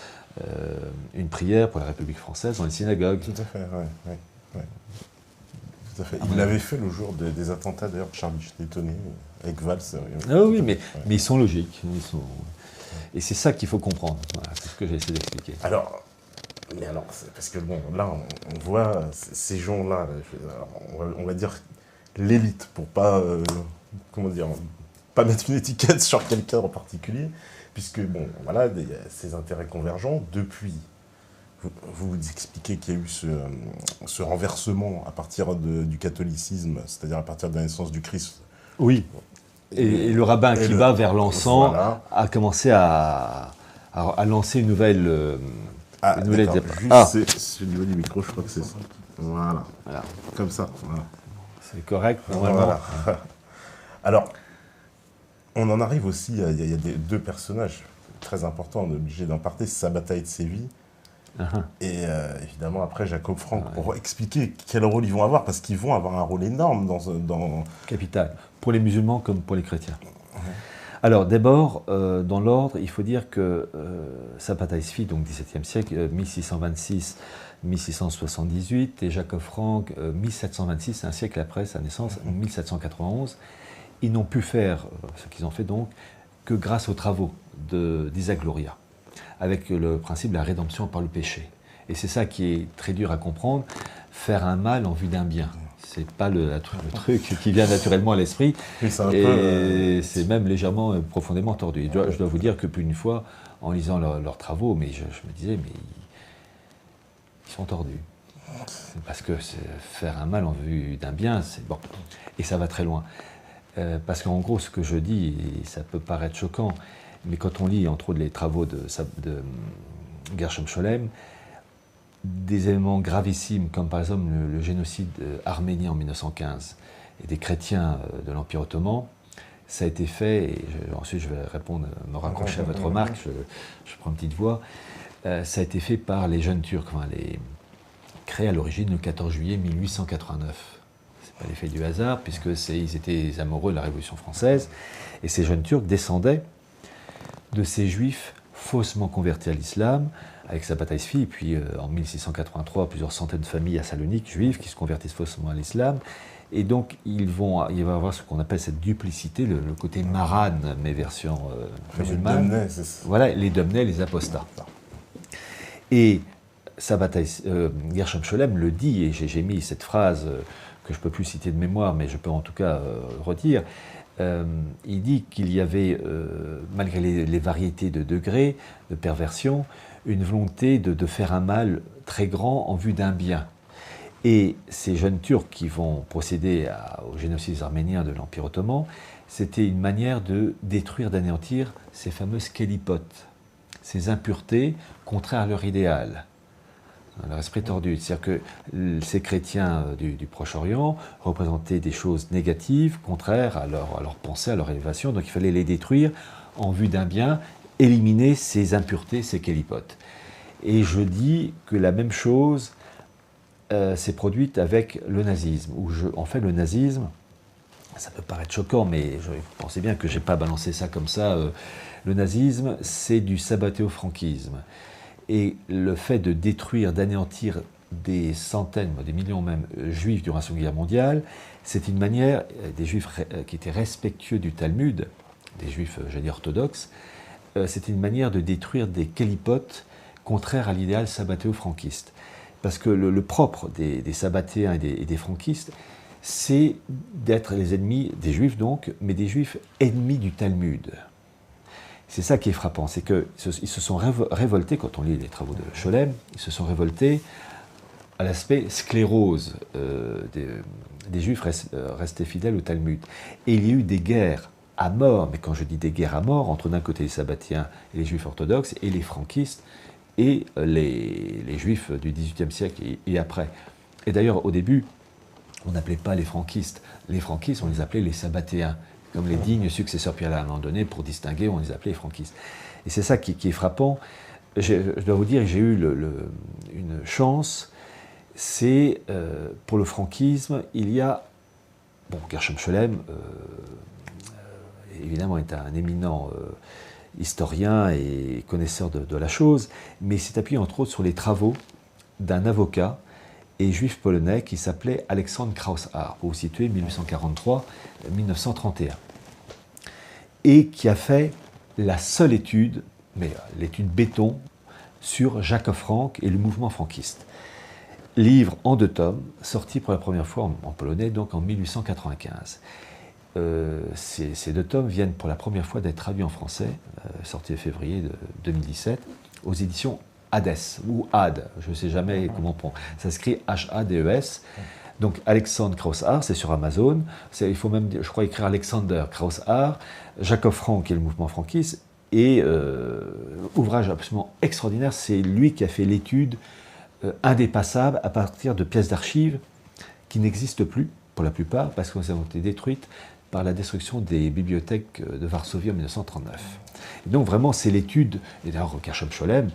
une prière pour la République française dans les synagogues. Tout à fait, oui. Tout à fait. Il l'avait fait le jour des attentats, d'ailleurs, Charlie, j'étais étonné, avec Valls. Ah oui, mais ils sont logiques. Et c'est ça qu'il faut comprendre. Voilà, c'est ce que j'ai essayé d'expliquer. Alors, parce que bon, là, on voit ces gens-là, on va dire l'élite, pour pas, pas mettre une étiquette sur quelqu'un en particulier, puisque, bon, voilà, il y a ces intérêts convergents. Depuis, vous expliquez qu'il y a eu ce renversement à partir du catholicisme, c'est-à-dire à partir de la naissance du Christ. Oui. Et le rabbin Akiba, vers l'encens, voilà. a commencé à lancer une nouvelle étape. C'est au niveau du micro, je crois que c'est ça. Voilà. Comme ça. Voilà. C'est correct, normalement. Voilà. Alors, on en arrive aussi, il y a deux personnages très importants, on est obligé d'en parler, Sabata et Tsevi. Et évidemment, après, Jacob Frank, pour expliquer quel rôle ils vont avoir, parce qu'ils vont avoir un rôle énorme dans... Capital, pour les musulmans comme pour les chrétiens. Alors, d'abord, dans l'ordre, il faut dire que Sabata Isfi, donc XVIIe siècle, 1626-1678, et Jacob Frank, 1726, un siècle après sa naissance, 1791, ils n'ont pu faire ce qu'ils ont fait donc que grâce aux travaux d'Isaac Luria, avec le principe de la rédemption par le péché. Et c'est ça qui est très dur à comprendre, faire un mal en vue d'un bien. C'est pas le truc qui vient naturellement à l'esprit, et c'est même légèrement, profondément tordu. Je dois vous dire que plus d'une fois, en lisant leurs travaux, mais je me disais, mais ils sont tordus. Parce que faire un mal en vue d'un bien, c'est bon. Et ça va très loin. Parce qu'en gros, ce que je dis, ça peut paraître choquant, mais quand on lit, entre autres, les travaux de Gershom Scholem, des éléments gravissimes, comme par exemple le génocide arménien en 1915 et des chrétiens de l'Empire ottoman, ça a été fait, et ensuite je vais me raccrocher à votre remarque, je prends une petite voix, ça a été fait par les jeunes Turcs, créés à l'origine le 14 juillet 1889. C'est pas l'effet du hasard, puisque ils étaient amoureux de la Révolution française, et ces jeunes Turcs descendaient de ces juifs faussement convertis à l'islam, avec Sabata Isfi, et puis en 1683, plusieurs centaines de familles à Salonique, juives, qui se convertissent faussement à l'islam. Et donc, il va y avoir ce qu'on appelle cette duplicité, le côté maran, mais version musulmane. Voilà, les Domnais, les apostats. Et Gershom Scholem le dit, et j'ai mis cette phrase que je ne peux plus citer de mémoire, mais je peux en tout cas redire. Il dit qu'il y avait, malgré les variétés de degrés de perversion, une volonté de faire un mal très grand en vue d'un bien. Et ces jeunes Turcs qui vont procéder au génocide arménien de l'Empire ottoman, c'était une manière de détruire, d'anéantir ces fameuses kélipotes, ces impuretés contraires à leur idéal, leur esprit tordu. C'est-à-dire que ces chrétiens du Proche-Orient représentaient des choses négatives, contraires à leur pensée, à leur élévation, donc il fallait les détruire en vue d'un bien, éliminer ces impuretés, ces kélipotes. Et je dis que la même chose s'est produite avec le nazisme, en fait le nazisme, ça peut paraître choquant, mais vous pensez bien que je n'ai pas balancé ça comme ça, le nazisme c'est du sabbatéo-franquisme. Et le fait de détruire, d'anéantir des centaines, des millions même, juifs durant la Seconde Guerre mondiale, c'est une manière, des juifs qui étaient respectueux du Talmud, des juifs, j'allais dire, orthodoxes, c'était une manière de détruire des kélipotes contraires à l'idéal sabbatéo-franquiste. Parce que le propre des sabbatéens et des franquistes, c'est d'être les ennemis des juifs donc, mais des juifs ennemis du Talmud. C'est ça qui est frappant, c'est qu'ils se sont révoltés, quand on lit les travaux de Scholem, ils se sont révoltés à l'aspect sclérose des juifs restés fidèles au Talmud. Et il y a eu des guerres à mort, mais quand je dis des guerres à mort, entre d'un côté les sabbatéens et les juifs orthodoxes, et les franquistes, et les juifs du XVIIIe siècle et après. Et d'ailleurs, au début, on n'appelait pas les franquistes, on les appelait les sabbatéens, comme les dignes successeurs. Puis à un moment donné, pour distinguer, on les appelait les franquistes. Et c'est ça qui est frappant. Je dois vous dire que j'ai eu une chance, c'est pour le franquisme, il y a, Gershom Scholem évidemment, est un éminent historien et connaisseur de la chose, mais il s'est appuyé entre autres sur les travaux d'un avocat et juif polonais qui s'appelait Alexandre Kraushaar, pour vous situer 1843-1931, et qui a fait la seule étude, mais l'étude béton, sur Jacob Frank et le mouvement franquiste. Livre en 2 tomes, sorti pour la première fois en polonais, donc en 1895. Ces 2 tomes viennent pour la première fois d'être traduits en français, sorti en février 2017, aux éditions Hades, ou Had, je ne sais jamais comment on prend. Ça s'écrit H-A-D-E-S. Donc Alexandre Kraushaar, c'est sur Amazon. Il faut même, je crois, écrire Alexander Kraushaar, Jacob Frank et le mouvement franquiste. Et ouvrage absolument extraordinaire, c'est lui qui a fait l'étude indépassable à partir de pièces d'archives qui n'existent plus, pour la plupart, parce qu'elles ont été détruites par la destruction des bibliothèques de Varsovie en 1939. Et donc vraiment, c'est l'étude, et d'ailleurs Gershom Scholem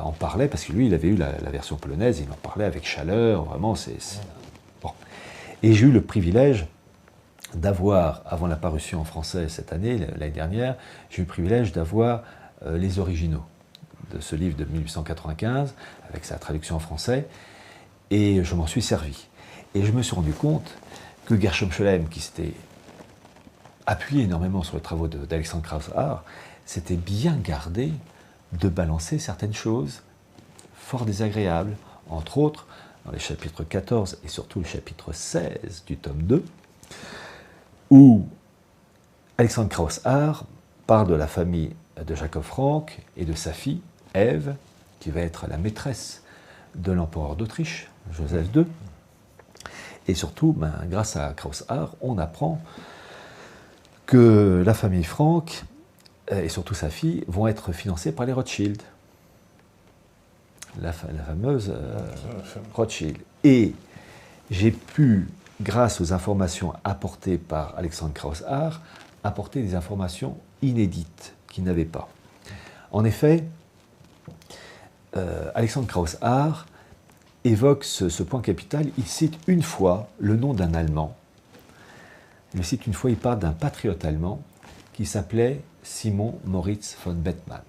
en parlait, parce que lui, il avait eu la version polonaise, il en parlait avec chaleur, vraiment, bon. Et j'ai eu le privilège d'avoir, avant la parution en français cette année, l'année dernière, j'ai eu le privilège d'avoir les originaux de ce livre de 1895, avec sa traduction en français, et je m'en suis servi. Et je me suis rendu compte que Gershom Scholem, qui s'était appuyé énormément sur les travaux d'Alexandre Kraushaar, s'était bien gardé de balancer certaines choses fort désagréables, entre autres dans les chapitres 14 et surtout le chapitre 16 du tome 2, où Alexandre Kraushaar parle de la famille de Jacob Frank et de sa fille, Ève, qui va être la maîtresse de l'empereur d'Autriche, Joseph II. Et surtout, grâce à Kraushaar, on apprend que la famille Frank, et surtout sa fille, vont être financées par les Rothschild. La fameuse Rothschild. Et j'ai pu, grâce aux informations apportées par Alexandre Kraushaar, apporter des informations inédites qu'il n'avait pas. En effet, Alexandre Kraushaar évoque ce point capital. Il cite une fois le nom d'un Allemand. Il cite une fois, il parle d'un patriote allemand qui s'appelait Simon Moritz von Bethmann,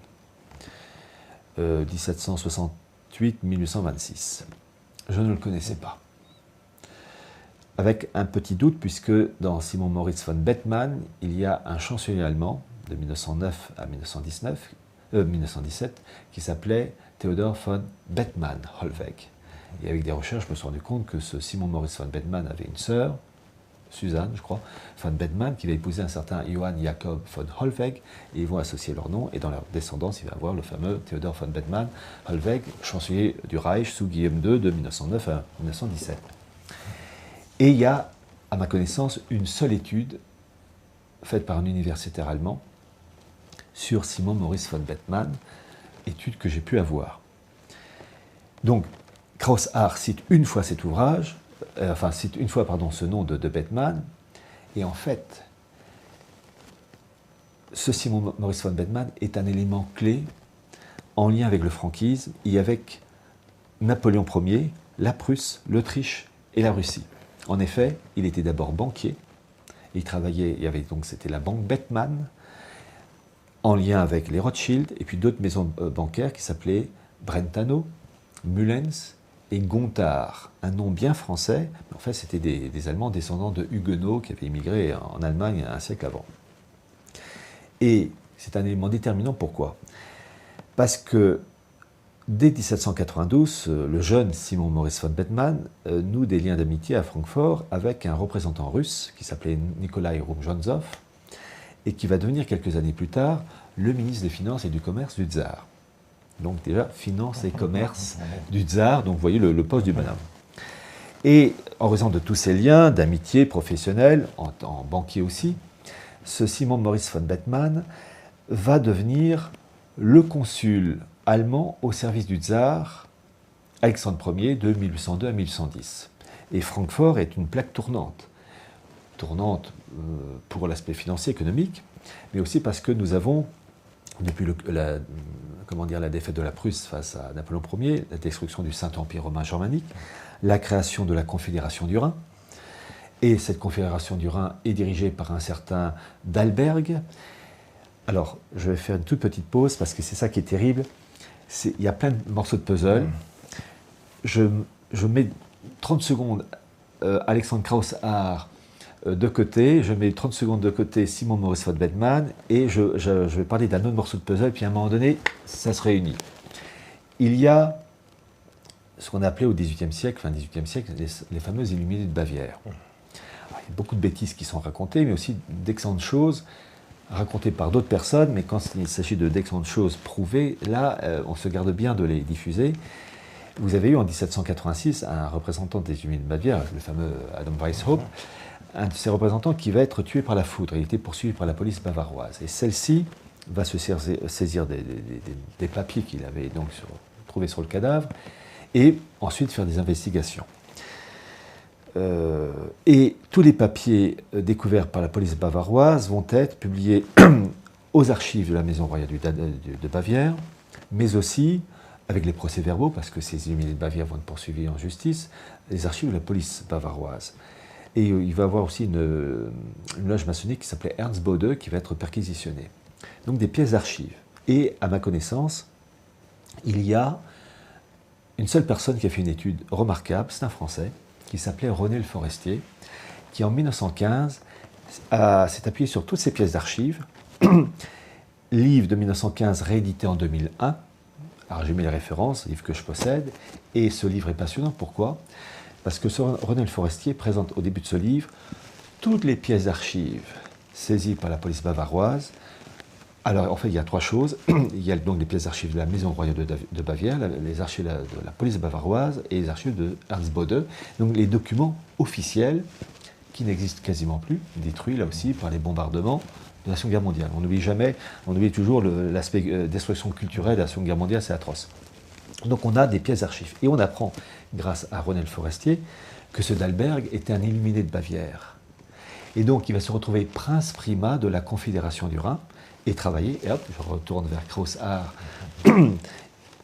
1768-1826. Je ne le connaissais pas. Avec un petit doute, puisque dans Simon Moritz von Bethmann, il y a un chancelier allemand de 1909 à 1917 qui s'appelait Theodor von Bethmann-Hollweg. Et avec des recherches, je me suis rendu compte que ce Simon Moritz von Bethmann avait une sœur, Suzanne, je crois, von Bethmann, qui va épouser un certain Johann Jakob von Hollweg, et ils vont associer leurs noms, et dans leur descendance, il va y avoir le fameux Theodor von Bethmann-Hollweg, chancelier du Reich sous Guillaume II de 1909 à 1917. Et il y a, à ma connaissance, une seule étude faite par un universitaire allemand sur Simon Moritz von Bethmann, étude que j'ai pu avoir. Donc, Kraushaar cite une fois cet ouvrage, cite une fois, ce nom de Bethmann, et en fait, ce Simon Moritz von Bethmann est un élément clé en lien avec le franquisme et avec Napoléon Ier, la Prusse, l'Autriche et la Russie. En effet, il était d'abord banquier, il travaillait, c'était la banque Bethmann, en lien avec les Rothschild, et puis d'autres maisons bancaires qui s'appelaient Brentano, Mullens et Gontard, un nom bien français, mais en fait c'était des Allemands descendants de huguenots qui avaient immigré en Allemagne un siècle avant. Et c'est un élément déterminant, pourquoi? Parce que dès 1792, le jeune Simon Moritz von Bethmann noue des liens d'amitié à Francfort avec un représentant russe qui s'appelait Nikolai Rumjontsov et qui va devenir quelques années plus tard le ministre des Finances et du Commerce du Tsar. Donc déjà, Finances et Commerce du Tsar, donc vous voyez le poste du bonhomme. Et en raison de tous ces liens d'amitié professionnelle, en banquier aussi, ce Simon Moritz von Bethmann va devenir le consul allemand au service du tsar Alexandre Ier de 1802 à 1810. Et Francfort est une plaque tournante. Tournante pour l'aspect financier, économique, mais aussi parce que nous avons, depuis la défaite de la Prusse face à Napoléon Ier, la destruction du Saint-Empire romain germanique, la création de la Confédération du Rhin, Et cette confédération du Rhin est dirigée par un certain Dalberg. Alors, je vais faire une toute petite pause parce que c'est ça qui est terrible. Il y a plein de morceaux de puzzle. Je mets 30 secondes Alexandre Krauss-Hart de côté, je mets 30 secondes de côté Simon Maurice von Bethmann, et je vais parler d'un autre morceau de puzzle, puis à un moment donné, ça se réunit. Il y a ce qu'on appelait au XVIIIe siècle, fin XVIIIe siècle, les fameuses Illuminés de Bavière. Alors, il y a beaucoup de bêtises qui sont racontées, mais aussi d'excellentes choses racontées par d'autres personnes, mais quand il s'agit d'excellentes choses prouvées, là, on se garde bien de les diffuser. Vous avez eu en 1786 un représentant des Illuminés de Bavière, le fameux Adam Weishaupt, un de ces représentants qui va être tué par la foudre. Il était poursuivi par la police bavaroise. Et celle-ci va se saisir des papiers qu'il avait donc trouvés sur le cadavre et ensuite faire des investigations. Et tous les papiers découverts par la police bavaroise vont être publiés aux archives de la Maison royale de Bavière, mais aussi avec les procès-verbaux, parce que ces Illuminés de Bavière vont être poursuivis en justice, les archives de la police bavaroise. Et il va y avoir aussi une loge maçonnique qui s'appelait Ernst Bode qui va être perquisitionnée. Donc des pièces d'archives. Et à ma connaissance, il y a une seule personne qui a fait une étude remarquable, c'est un Français, qui s'appelait René Le Forestier, qui en 1915 s'est appuyé sur toutes ces pièces d'archives. Livre de 1915 réédité en 2001. Alors j'ai mis les références, livre que je possède, et ce livre est passionnant. Pourquoi ? Parce que René Le Forestier présente au début de ce livre toutes les pièces d'archives saisies par la police bavaroise. Alors en fait il y a trois choses. Il y a donc les pièces d'archives de la Maison royale de Bavière, les archives de la police bavaroise et les archives de Ernst Bode. Donc les documents officiels qui n'existent quasiment plus, détruits là aussi par les bombardements de la Seconde Guerre mondiale. On n'oublie jamais, on oublie toujours l'aspect destruction culturelle de la Seconde Guerre mondiale, c'est atroce. Donc on a des pièces d'archives. Et on apprend, grâce à René Le Forestier, que ce Dalberg était un illuminé de Bavière. Et donc il va se retrouver prince primat de la Confédération du Rhin et travailler, et hop, je retourne vers Krauss-Hart.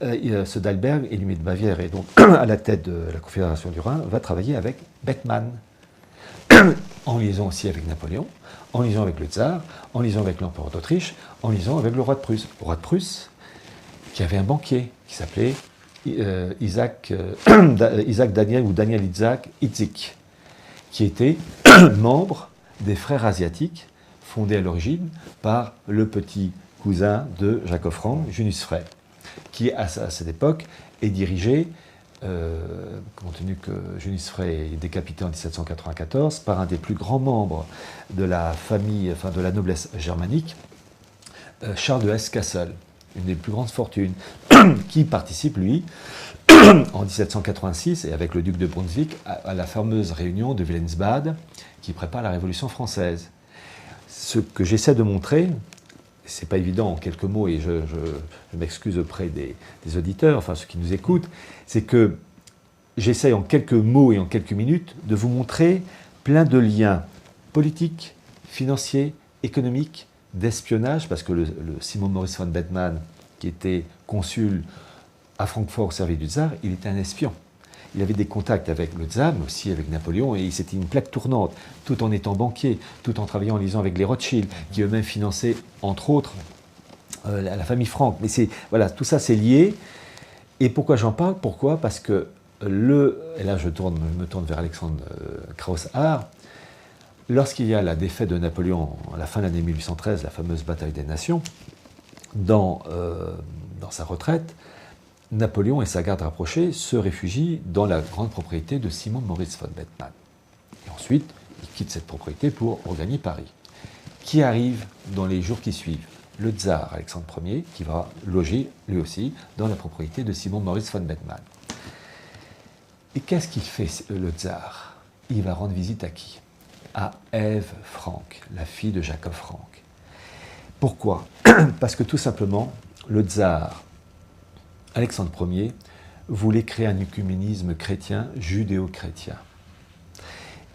Ce Dalberg, illuminé de Bavière, et donc à la tête de la Confédération du Rhin, va travailler avec Bethmann, en liaison aussi avec Napoléon, en liaison avec le tsar, en liaison avec l'empereur d'Autriche, en liaison avec le roi de Prusse. Le roi de Prusse, qui avait un banquier qui s'appelait Isaac Daniel ou Daniel Isaac Itzik, qui était membre des Frères asiatiques, fondés à l'origine par le petit cousin de Jacques Offrand, Junius Frey, qui à cette époque est dirigé, compte tenu que Junius Frey est décapité en 1794, par un des plus grands membres de la famille, enfin de la noblesse germanique, Charles de Hesse-Kassel, une des plus grandes fortunes, qui participe, lui, en 1786, et avec le duc de Brunswick, à la fameuse réunion de Wilhelmsbad, qui prépare la Révolution française. Ce que j'essaie de montrer, c'est pas évident en quelques mots, et je m'excuse auprès des auditeurs, enfin ceux qui nous écoutent, c'est que j'essaie en quelques mots et en quelques minutes de vous montrer plein de liens politiques, financiers, économiques, d'espionnage, parce que le Simon Maurice von Bethmann, qui était consul à Francfort au service du tsar, il était un espion. Il avait des contacts avec le tsar, mais aussi avec Napoléon, et c'était une plaque tournante, tout en étant banquier, tout en travaillant en liaison avec les Rothschild, qui eux-mêmes finançaient, entre autres, la famille Franck. Mais voilà, tout ça c'est lié. Et pourquoi j'en parle ? Pourquoi ? Parce que et là je me tourne vers Alexandre Krauss-Hart, lorsqu'il y a la défaite de Napoléon à la fin de l'année 1813, la fameuse bataille des Nations, dans sa retraite, Napoléon et sa garde rapprochée se réfugient dans la grande propriété de Simon Maurice von Bethmann. Et ensuite, il quitte cette propriété pour regagner Paris. Qui arrive dans les jours qui suivent ? Le tsar Alexandre Ier, qui va loger, lui aussi, dans la propriété de Simon Maurice von Bethmann. Et qu'est-ce qu'il fait, le tsar ? Il va rendre visite à qui ? À Ève Franck, la fille de Jacob Franck. Pourquoi ? Parce que tout simplement, le tsar Alexandre Ier voulait créer un œcuménisme chrétien, judéo-chrétien.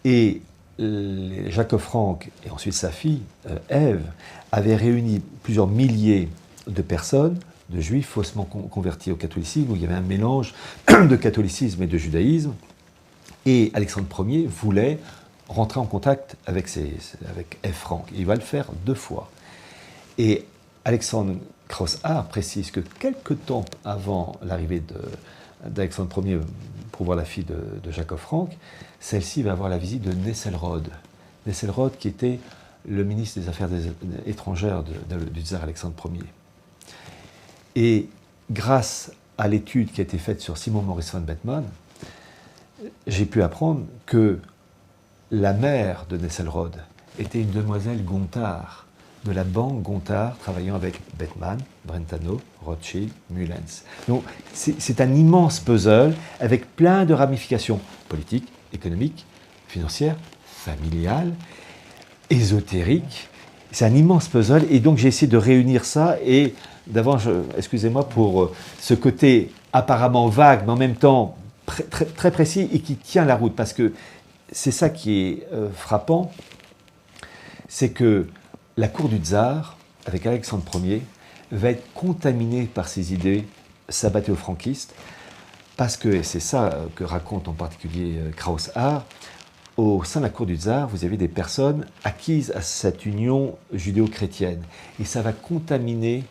Et Jacob Franck, et ensuite sa fille, Ève, avaient réuni plusieurs milliers de personnes, de juifs faussement convertis au catholicisme, où il y avait un mélange de catholicisme et de judaïsme. Et Alexandre Ier voulait rentrer en contact avec F. Frank. Il va le faire 2 fois. Et Alexandre Krauss-Art précise que quelque temps avant l'arrivée d'Alexandre Ier pour voir la fille de Jacob Frank, celle-ci va avoir la visite de Nesselrode. Nesselrode qui était le ministre des Affaires étrangères du tsar Alexandre Ier. Et grâce à l'étude qui a été faite sur Simon Maurice von Bethmann, j'ai pu apprendre que la mère de Nesselrode était une demoiselle Gontard, de la banque Gontard, travaillant avec Bethmann, Brentano, Rothschild, Mullens. Donc c'est un immense puzzle avec plein de ramifications politiques, économiques, financières, familiales, ésotériques. C'est un immense puzzle et donc j'ai essayé de réunir ça et d'avant, excusez-moi pour ce côté apparemment vague mais en même temps très précis et qui tient la route parce que c'est ça qui est frappant, c'est que la cour du tsar, avec Alexandre Ier, va être contaminée par ces idées sabbatéo-franquistes, parce que, et c'est ça que raconte en particulier Krauss-Art, au sein de la cour du tsar, vous avez des personnes acquises à cette union judéo-chrétienne. Et ça va contaminer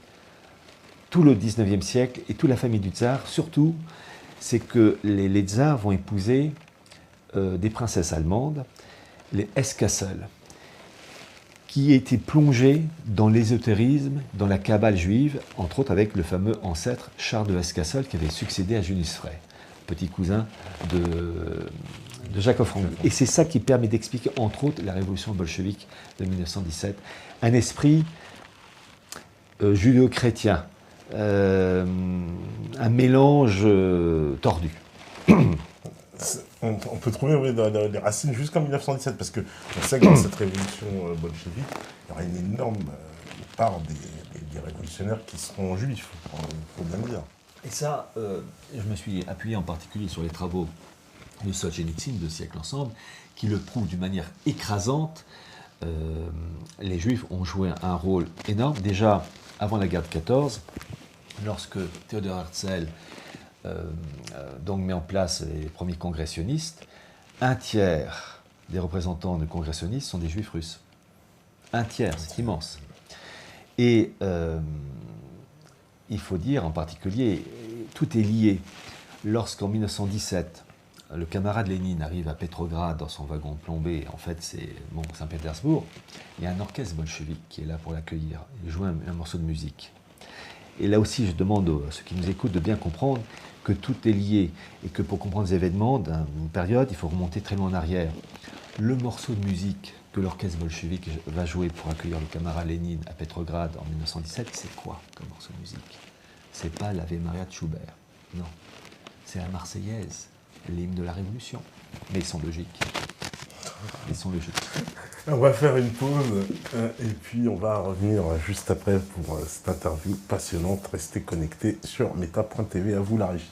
tout le XIXe siècle et toute la famille du tsar. Surtout, c'est que les tsars vont épouser des princesses allemandes, les Hesse-Kassel, qui étaient plongés dans l'ésotérisme, dans la Kabbale juive, entre autres avec le fameux ancêtre Charles de Hesse-Kassel qui avait succédé à Junius Frey, petit cousin de Jacob Frank. Et c'est ça qui permet d'expliquer, entre autres, la révolution bolchevique de 1917. Un esprit judéo-chrétien, un mélange tordu. On peut trouver des racines jusqu'en 1917, parce qu'on sait que dans cette révolution bolchevique, il y aura une énorme part des révolutionnaires qui seront juifs, il faut bien le dire. Et ça, je me suis appuyé en particulier sur les travaux de Solzhenitsyn, 2 siècles ensemble, qui le prouvent d'une manière écrasante. Les Juifs ont joué un rôle énorme. Déjà, avant la guerre de 14, lorsque Theodor Herzl donc met en place les premiers congressionnistes, 1/3 des représentants de congressionnistes sont des Juifs russes. 1/3, c'est immense. Et il faut dire en particulier, tout est lié. Lorsqu'en 1917, le camarade Lénine arrive à Petrograd dans son wagon plombé, en fait c'est Saint-Pétersbourg, il y a un orchestre bolchevique qui est là pour l'accueillir. Il joue un morceau de musique. Et là aussi, je demande à ceux qui nous écoutent de bien comprendre que tout est lié et que pour comprendre les événements d'une période, il faut remonter très loin en arrière. Le morceau de musique que l'orchestre bolchevique va jouer pour accueillir le camarade Lénine à Petrograd en 1917, c'est quoi comme morceau de musique? C'est pas l'Ave Maria de Schubert, non. C'est la Marseillaise, l'hymne de la Révolution. Mais ils sont logiques. Ils sont logiques. On va faire une pause et puis on va revenir juste après pour cette interview passionnante. Restez connectés sur meta.tv. À vous la régie.